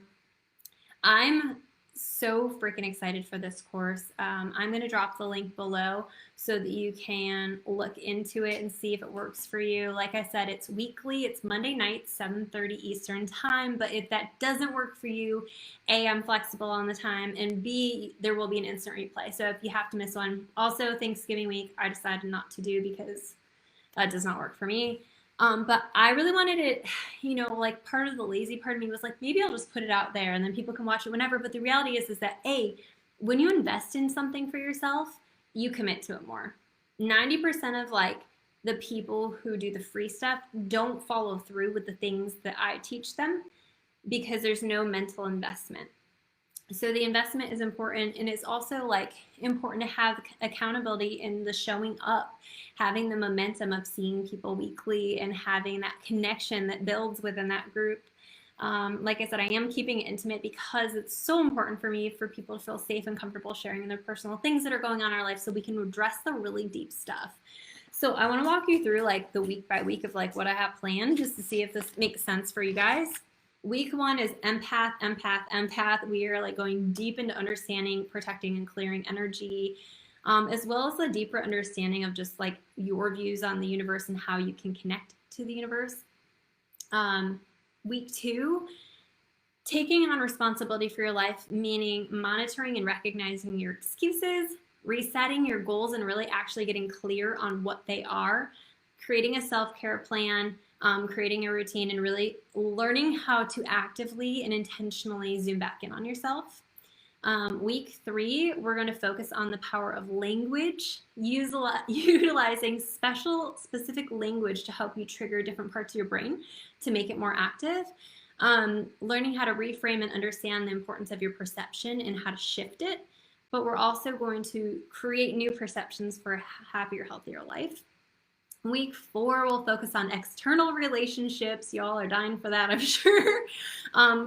I'm so freaking excited for this course. I'm going to drop the link below so that you can look into it and see if it works for you. Like I said, it's weekly. It's Monday nights, 7:30 Eastern time. But if that doesn't work for you, A, I'm flexible on the time, and B, there will be an instant replay. So if you have to miss one. Also, Thanksgiving week, I decided not to do because that does not work for me. But I really wanted it, like, part of the lazy part of me was like, maybe I'll just put it out there and then people can watch it whenever. But the reality is that, A, when you invest in something for yourself, you commit to it more. 90% of the people who do the free stuff don't follow through with the things that I teach them because there's no mental investment. So the investment is important, and it's also important to have accountability in the showing up, having the momentum of seeing people weekly and having that connection that builds within that group. Like I said, I am keeping it intimate because it's so important for me for people to feel safe and comfortable sharing their personal things that are going on in our life so we can address the really deep stuff. So I want to walk you through the week by week of what I have planned just to see if this makes sense for you guys. Week 1 is empath. We are going deep into understanding, protecting, and clearing energy, as well as a deeper understanding of just your views on the universe and how you can connect to the universe. Week 2, taking on responsibility for your life, meaning monitoring and recognizing your excuses, resetting your goals and really actually getting clear on what they are, creating a self-care plan, creating a routine, and really learning how to actively and intentionally zoom back in on yourself. Week 3, we're going to focus on the power of language, utilizing specific language to help you trigger different parts of your brain to make it more active. learning how to reframe and understand the importance of your perception and how to shift it. But we're also going to create new perceptions for a happier, healthier life. Week 4, we'll focus on external relationships. Y'all are dying for that, I'm sure.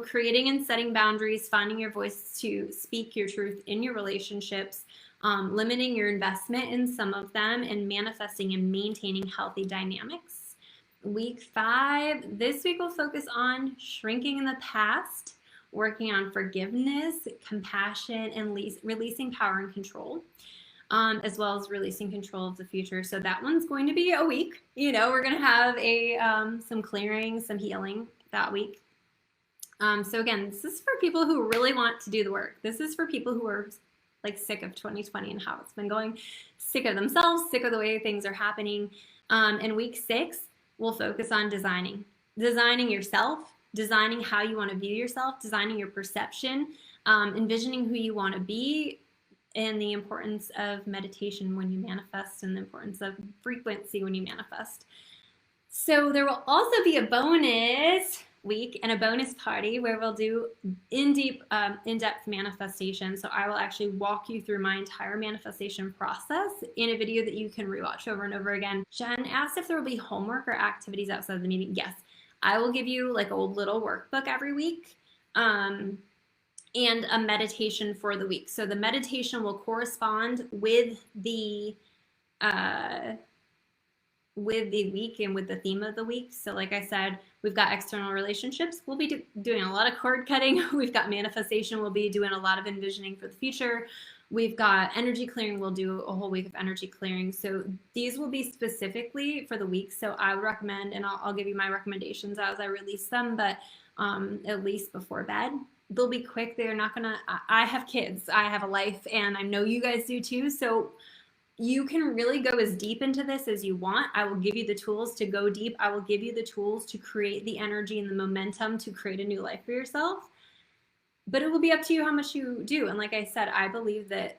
Creating and setting boundaries, finding your voice to speak your truth in your relationships, limiting your investment in some of them, and manifesting and maintaining healthy dynamics. Week 5, this week we'll focus on shrinking in the past, working on forgiveness, compassion, and releasing power and control, as well as releasing control of the future. So that one's going to be a week. We're going to have some clearing, some healing that week. So again, this is for people who really want to do the work. This is for people who are like sick of 2020 and how it's been going, sick of themselves, sick of the way things are happening. In week 6, we'll focus on designing yourself, designing how you want to view yourself, designing your perception, envisioning who you want to be, and the importance of meditation when you manifest, and the importance of frequency when you manifest. So there will also be a bonus week and a bonus party where we'll do in-depth manifestation. So I will actually walk you through my entire manifestation process in a video that you can rewatch over and over again. Jen asked if there will be homework or activities outside of the meeting. Yes, I will give you like a little workbook every week. And a meditation for the week. So the meditation will correspond with the week and with the theme of the week. So like I said, we've got external relationships. We'll be doing a lot of cord cutting. We've got manifestation. We'll be doing a lot of envisioning for the future. We've got energy clearing. We'll do a whole week of energy clearing. So these will be specifically for the week. So I would recommend, and I'll give you my recommendations as I release them, but at least before bed. They'll be quick. They're not gonna, I have kids, I have a life, and I know you guys do too. So you can really go as deep into this as you want. I will give you the tools to go deep. I will give you the tools to create the energy and the momentum to create a new life for yourself. But it will be up to you how much you do. And like I said, I believe that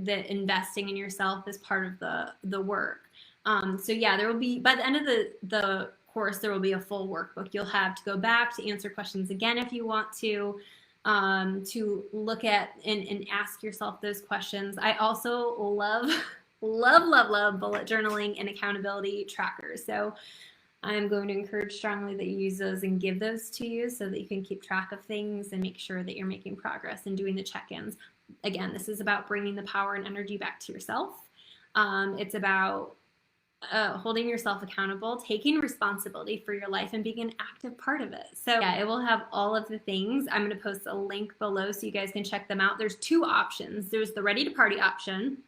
investing in yourself is part of the work. So yeah, there will be, by the end of the course, there will be a full workbook. You'll have to go back to answer questions again if you want to look at and ask yourself those questions. I also love bullet journaling and accountability trackers. So I'm going to encourage strongly that you use those and give those to you so that you can keep track of things and make sure that you're making progress and doing the check-ins. Again, this is about bringing the power and energy back to yourself. It's about holding yourself accountable, taking responsibility for your life, and being an active part of it. So yeah, it will have all of the things. I'm going to post a link below so you guys can check them out. There's 2 options. There's the ready to party option,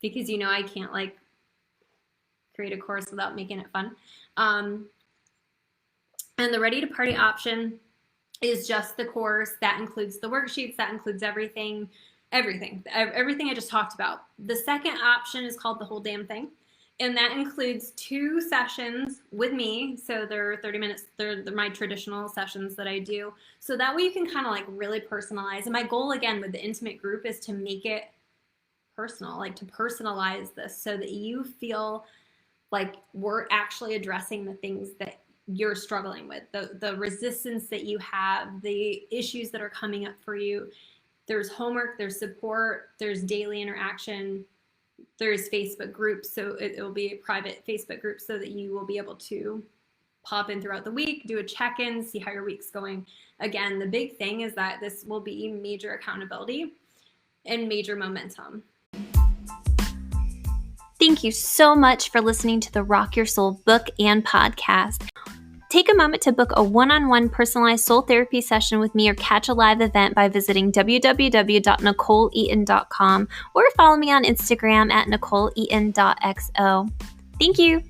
because I can't like create a course without making it fun. And the ready to party option is just the course. That includes the worksheets, that includes everything I just talked about. The second option is called the whole damn thing. And that includes 2 sessions with me. So they're 30 minutes. They're my traditional sessions that I do. So that way you can kind of like really personalize. And my goal again with the intimate group is to make it personal, like to personalize this so that you feel like we're actually addressing the things that you're struggling with, the resistance that you have, the issues that are coming up for you. There's homework, there's support, there's daily interaction. There's Facebook groups, so it will be a private Facebook group so that you will be able to pop in throughout the week, do a check-in, see how your week's going. Again, the big thing is that this will be major accountability and major momentum. Thank you so much for listening to the Rock Your Soul book and podcast. Take a moment to book a one-on-one personalized soul therapy session with me or catch a live event by visiting www.nicoleeaton.com or follow me on Instagram at nicoleeaton.xo. Thank you.